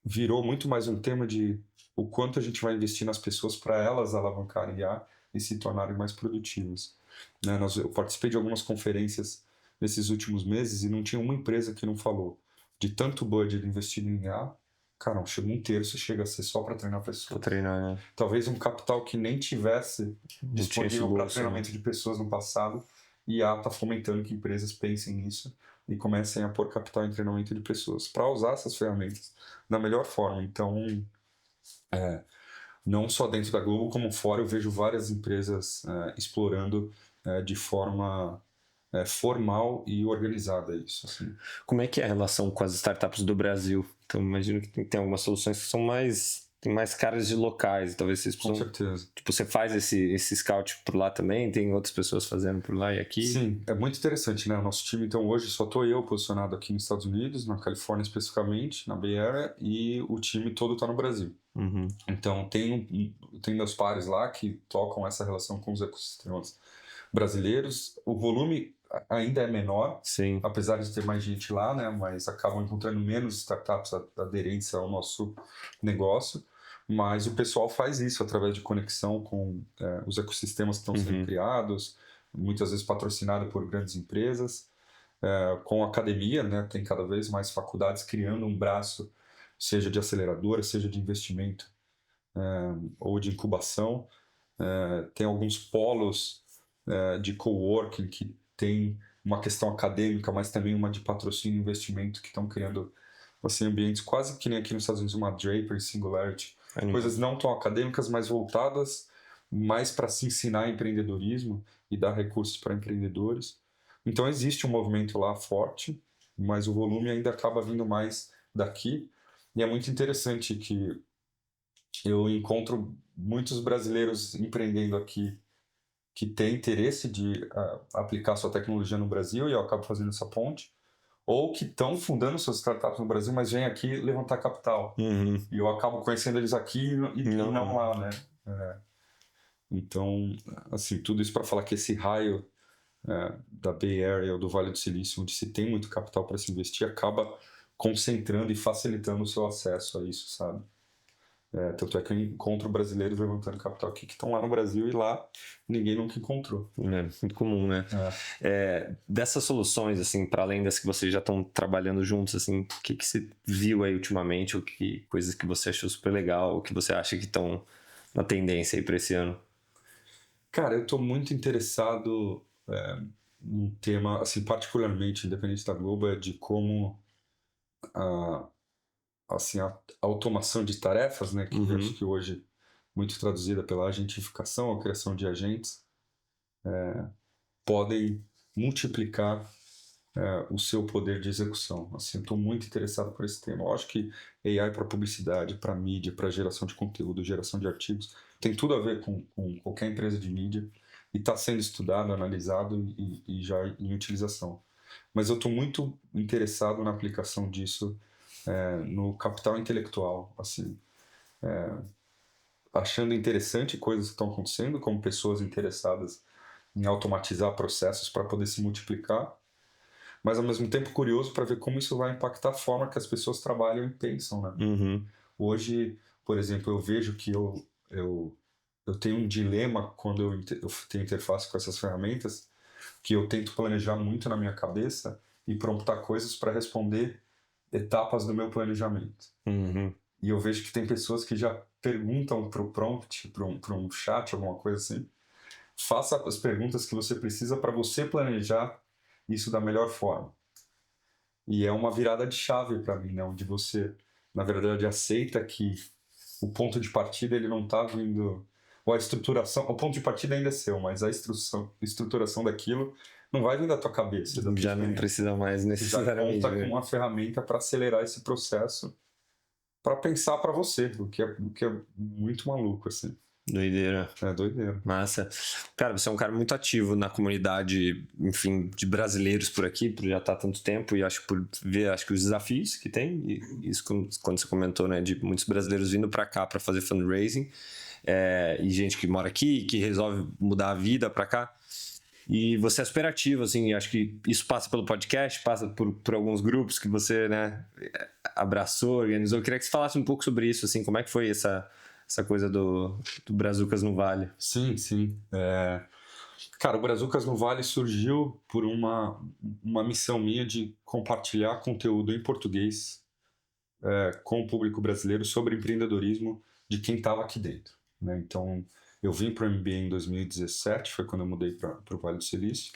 virou muito mais um tema de o quanto a gente vai investir nas pessoas para elas alavancarem IA e se tornarem mais produtivas. Né? Eu participei de algumas conferências nesses últimos meses e não tinha uma empresa que não falou de tanto budget investido em IA. Cara, chega um terço, chega a ser só para treinar pessoas. Né? Talvez um capital que nem tivesse disponível para treinamento de pessoas no passado, e IA está fomentando que empresas pensem nisso e comecem a pôr capital em treinamento de pessoas para usar essas ferramentas da melhor forma. Então, não só dentro da Globo, como fora, eu vejo várias empresas explorando de forma formal e organizada isso. Assim. Como é que é a relação com as startups do Brasil? Então, imagino que tem algumas soluções que são tem mais caras de locais, talvez vocês Com certeza. Tipo, você faz esse scout por lá também? Tem outras pessoas fazendo por lá e aqui? Sim, é muito interessante, né? O nosso time, então, hoje só estou eu posicionado aqui nos Estados Unidos, na Califórnia especificamente, na Bay Area, e o time todo está no Brasil. Uhum. Então, tem meus pares lá que tocam essa relação com os ecossistemas brasileiros. O volume ainda é menor, sim, apesar de ter mais gente lá, né? Mas acabam encontrando menos startups aderentes ao nosso negócio. Mas o pessoal faz isso através de conexão com os ecossistemas que estão sendo criados, muitas vezes patrocinado por grandes empresas, com a academia, né? Tem cada vez mais faculdades criando um braço, seja de aceleradora, seja de investimento ou de incubação. Tem alguns polos de coworking que tem uma questão acadêmica, mas também uma de patrocínio e investimento, que estão criando assim, ambientes quase que nem aqui nos Estados Unidos, uma Draper Singularity. Coisas não tão acadêmicas, mas voltadas mais para se ensinar empreendedorismo e dar recursos para empreendedores. Então existe um movimento lá forte, mas o volume ainda acaba vindo mais daqui. E é muito interessante que eu encontro muitos brasileiros empreendendo aqui que têm interesse de aplicar sua tecnologia no Brasil, e eu acabo fazendo essa ponte, ou que estão fundando suas startups no Brasil, mas vêm aqui levantar capital. E eu acabo conhecendo eles aqui e não lá, né? Então, assim, tudo isso para falar que esse raio da Bay Area ou do Vale do Silício, onde se tem muito capital para se investir, acaba concentrando e facilitando o seu acesso a isso, sabe? Tanto é que eu encontro brasileiros levantando capital aqui que estão lá no Brasil e lá ninguém nunca encontrou. Muito comum, né? Dessas soluções, assim, para além das que vocês já estão trabalhando juntos, assim, o que você viu aí ultimamente, ou coisas que você achou super legal, ou que você acha que estão na tendência aí para esse ano? Cara, eu estou muito interessado num tema, assim, particularmente independente da Globo, de como assim, a automação de tarefas, né, que acho que hoje muito traduzida pela agentificação, a criação de agentes, podem multiplicar o seu poder de execução. Assim, estou muito interessado por esse tema. Eu acho que AI para publicidade, para mídia, para geração de conteúdo, geração de artigos, tem tudo a ver com qualquer empresa de mídia e está sendo estudado, analisado e já em utilização. mas eu estou muito interessado na aplicação disso no capital intelectual, assim, achando interessante coisas que estão acontecendo, como pessoas interessadas em automatizar processos para poder se multiplicar, mas ao mesmo tempo curioso para ver como isso vai impactar a forma que as pessoas trabalham e pensam, né? Hoje, por exemplo, eu vejo que eu tenho um dilema quando eu tenho interface com essas ferramentas, que eu tento planejar muito na minha cabeça e promptar coisas para responder etapas do meu planejamento. E eu vejo que tem pessoas que já perguntam para o prompt, para um chat, alguma coisa assim, faça as perguntas que você precisa para você planejar isso da melhor forma. E é uma virada de chave para mim, né? Onde você, na verdade, aceita que o ponto de partida ele não está vindo... Ou a estruturação... O ponto de partida ainda é seu, mas a estruturação daquilo não vai vir da tua cabeça. Já não precisa mais necessariamente. Já conta com uma ferramenta para acelerar esse processo, para pensar para você, o que é muito maluco, assim. Doideira. É doideira. Massa. Cara, você é um cara muito ativo na comunidade, enfim, de brasileiros por aqui, por já estar há tanto tempo, e acho que por ver, acho que os desafios que tem, e isso quando você comentou, né, de muitos brasileiros vindo para cá para fazer fundraising, e gente que mora aqui, que resolve mudar a vida para cá. E você é super ativo, assim, acho que isso passa pelo podcast, passa por alguns grupos que você, né, abraçou, organizou. Eu queria que você falasse um pouco sobre isso, assim, como é que foi essa coisa do Brazucas no Vale? Sim. Cara, o Brazucas no Vale surgiu por uma missão minha de compartilhar conteúdo em português com o público brasileiro sobre empreendedorismo de quem estava aqui dentro, né? Então, eu vim para o MBA em 2017, foi quando eu mudei para o Vale do Silício.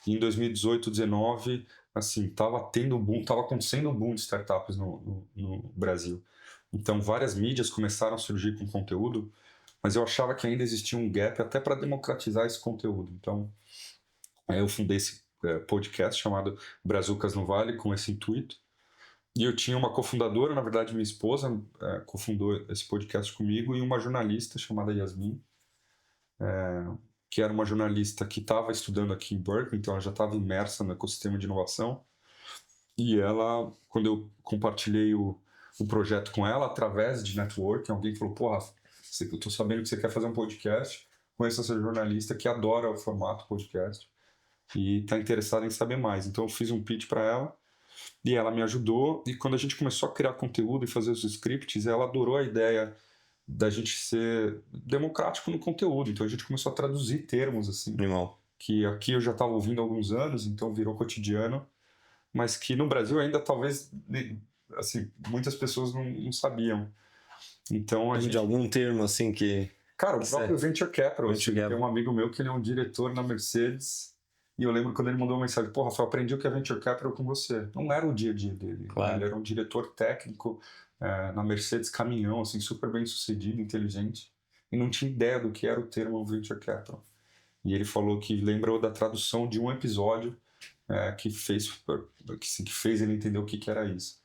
E em 2018, 2019, assim, estava acontecendo um boom de startups no Brasil. Então, várias mídias começaram a surgir com conteúdo, mas eu achava que ainda existia um gap até para democratizar esse conteúdo. Então, eu fundei esse podcast chamado Brazucas no Vale, com esse intuito. E eu tinha uma cofundadora, na verdade, minha esposa cofundou esse podcast comigo, e uma jornalista chamada Yasmin, que era uma jornalista que estava estudando aqui em Berkeley, então ela já estava imersa no ecossistema de inovação. E ela, quando eu compartilhei o projeto com ela, através de networking, alguém falou, porra, eu tô sabendo que você quer fazer um podcast, conheço essa jornalista que adora o formato podcast e tá interessada em saber mais. Então eu fiz um pitch para ela e ela me ajudou, e quando a gente começou a criar conteúdo e fazer os scripts, ela adorou a ideia da gente ser democrático no conteúdo. Então a gente começou a traduzir termos, assim, que aqui eu já estava ouvindo há alguns anos, então virou cotidiano, mas que no Brasil ainda talvez, assim, muitas pessoas não sabiam. Então de algum termo assim que... Cara, o próprio Venture Capital. Tem um amigo meu que ele é um diretor na Mercedes, e eu lembro quando ele mandou uma mensagem, pô, Rafael, aprendi o que é Venture Capital com você. Não era o dia a dia dele. Claro. Ele era um diretor técnico na Mercedes, caminhão, assim, super bem sucedido, inteligente, e não tinha ideia do que era o termo Venture Capital. E ele falou que lembrou da tradução de um episódio que fez ele entender o que era isso.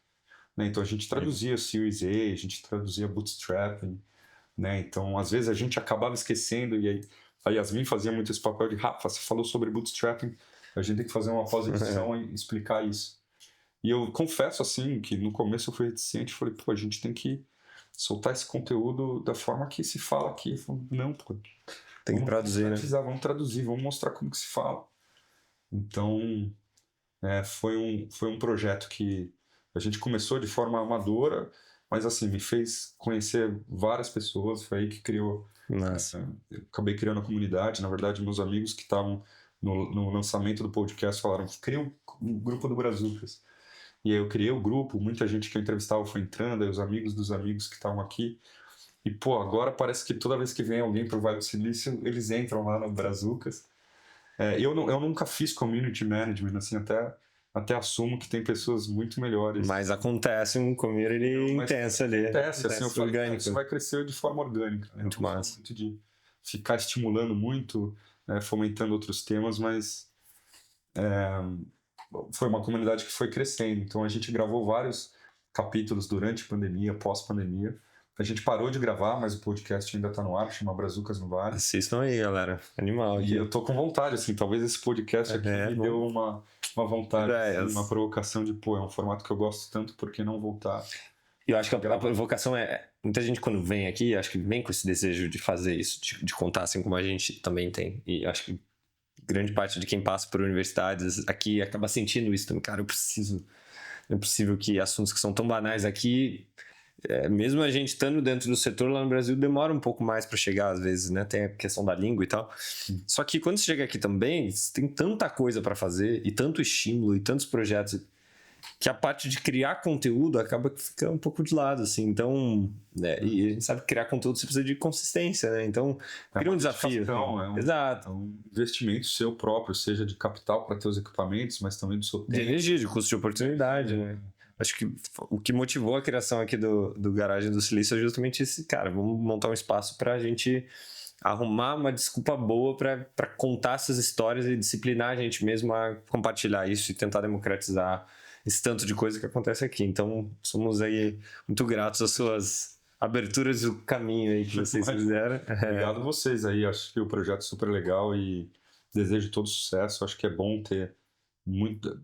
Né? Então a gente traduzia Series A, a gente traduzia Bootstrapping, né? Então às vezes a gente acabava esquecendo, e aí a Yasmin fazia muito esse papel de, Rafa, você falou sobre Bootstrapping, a gente tem que fazer uma pós-edição e explicar isso. E eu confesso, assim, que no começo eu fui reticente, falei, pô, a gente tem que soltar esse conteúdo da forma que se fala aqui. Eu falei, não, pô, tem que traduzir, né? Vamos traduzir, vamos mostrar como que se fala. Então, foi um projeto que a gente começou de forma amadora, mas assim, me fez conhecer várias pessoas, foi aí que criou... eu acabei criando a comunidade. Na verdade, meus amigos que estavam no lançamento do podcast falaram, cria um grupo do Brazucas. E aí eu criei o grupo, muita gente que eu entrevistava foi entrando, aí os amigos dos amigos que estavam aqui. E, pô, agora parece que toda vez que vem alguém pro Vale do Silício, eles entram lá no Brazucas. Eu nunca fiz community management, assim, até assumo que tem pessoas muito melhores. Mas acontece um community intenso ali. Acontece, assim, eu falei, isso vai crescer de forma orgânica. Né? Muito massa. Muito de ficar estimulando muito, fomentando outros temas, mas foi uma comunidade que foi crescendo. Então a gente gravou vários capítulos durante a pandemia, pós-pandemia. A gente parou de gravar, mas o podcast ainda tá no ar, chama Brazucas no Vale. Assistam aí, galera. Animal. E eu tô com vontade, assim, talvez esse podcast aqui me deu uma vontade, ideias. uma provocação de, pô, é um formato que eu gosto tanto, por que não voltar? E eu acho que a provocação é... Muita gente quando vem aqui, acho que vem com esse desejo de fazer isso, de contar assim como a gente também tem. E acho que grande parte de quem passa por universidades aqui acaba sentindo isso também. Cara, eu preciso... Não é possível que assuntos que são tão banais aqui... mesmo a gente estando dentro do setor lá no Brasil, demora um pouco mais para chegar às vezes, né? Tem a questão da língua e tal. Só que quando você chega aqui também, você tem tanta coisa para fazer e tanto estímulo e tantos projetos que a parte de criar conteúdo acaba que fica um pouco de lado, assim. Então, e a gente sabe que criar conteúdo você precisa de consistência, né? Então, cria um desafio. Exato. É um investimento seu próprio, seja de capital para ter os equipamentos, mas também do seu tempo. De energia, de custo de oportunidade, né? Acho que o que motivou a criação aqui do Garagem do Silício é justamente esse, cara, vamos montar um espaço para a gente arrumar uma desculpa boa para contar essas histórias e disciplinar a gente mesmo a compartilhar isso e tentar democratizar esse tanto de coisa que acontece aqui. Então, somos aí muito gratos às suas aberturas do caminho aí que vocês fizeram. Obrigado a vocês aí, acho que o projeto é super legal e desejo todo sucesso. Acho que é bom ter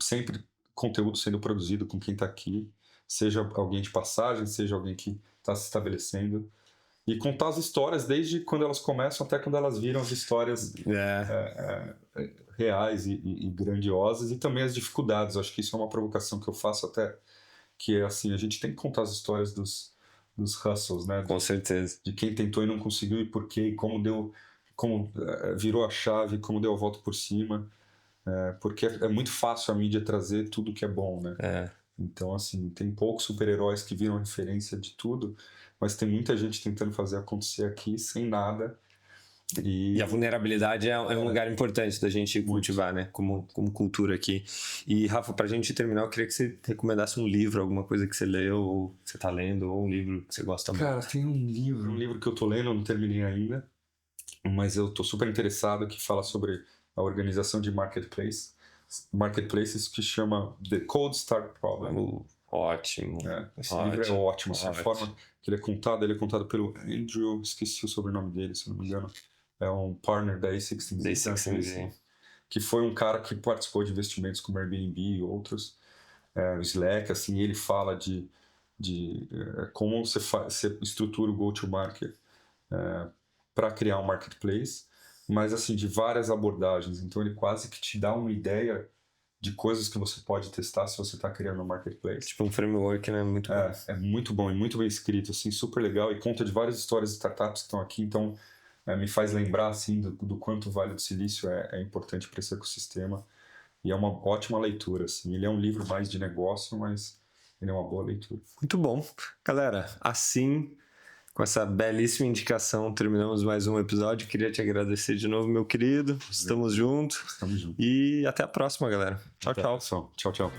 sempre conteúdo sendo produzido com quem está aqui, seja alguém de passagem, seja alguém que está se estabelecendo, e contar as histórias desde quando elas começam até quando elas viram as histórias reais e grandiosas, e também as dificuldades. Acho que isso é uma provocação que eu faço até, que é assim, a gente tem que contar as histórias dos hustles, né? Com certeza. De quem tentou e não conseguiu e por quê, e como virou a chave, como deu a volta por cima. Porque é muito fácil a mídia trazer tudo que é bom, né? Então, assim, tem poucos super-heróis que viram referência de tudo, mas tem muita gente tentando fazer acontecer aqui sem nada. E a vulnerabilidade é um lugar importante da gente cultivar, né? Como cultura aqui. E, Rafa, pra gente terminar, eu queria que você recomendasse um livro, alguma coisa que você leu, ou que você tá lendo, ou um livro que você gosta muito. Cara, tem um livro que eu tô lendo, eu não terminei ainda, mas eu tô super interessado, que fala sobre a organização de marketplaces, que chama The Cold Start Problem. Ótimo. Esse livro é ótimo. A forma que ele é contado pelo Andrew, esqueci o sobrenome dele, se não me engano. É um partner da A16Z, que foi um cara que participou de investimentos como Airbnb e outros. O Slack, assim, ele fala de como você estrutura o go-to-market para criar um marketplace, mas assim, de várias abordagens. Então ele quase que te dá uma ideia de coisas que você pode testar se você está criando um marketplace. Tipo um framework, né? Muito bom. É muito bom e muito bem escrito, assim, super legal, e conta de várias histórias de startups que estão aqui, então me faz lembrar, assim, do quanto o Vale do Silício é importante para esse ecossistema, e é uma ótima leitura, assim. Ele é um livro mais de negócio, mas ele é uma boa leitura. Muito bom. Galera, assim, com essa belíssima indicação, terminamos mais um episódio. Queria te agradecer de novo, meu querido. Estamos juntos. Estamos juntos. E até a próxima, galera. Tchau, Até, tchau. pessoal. Tchau, tchau.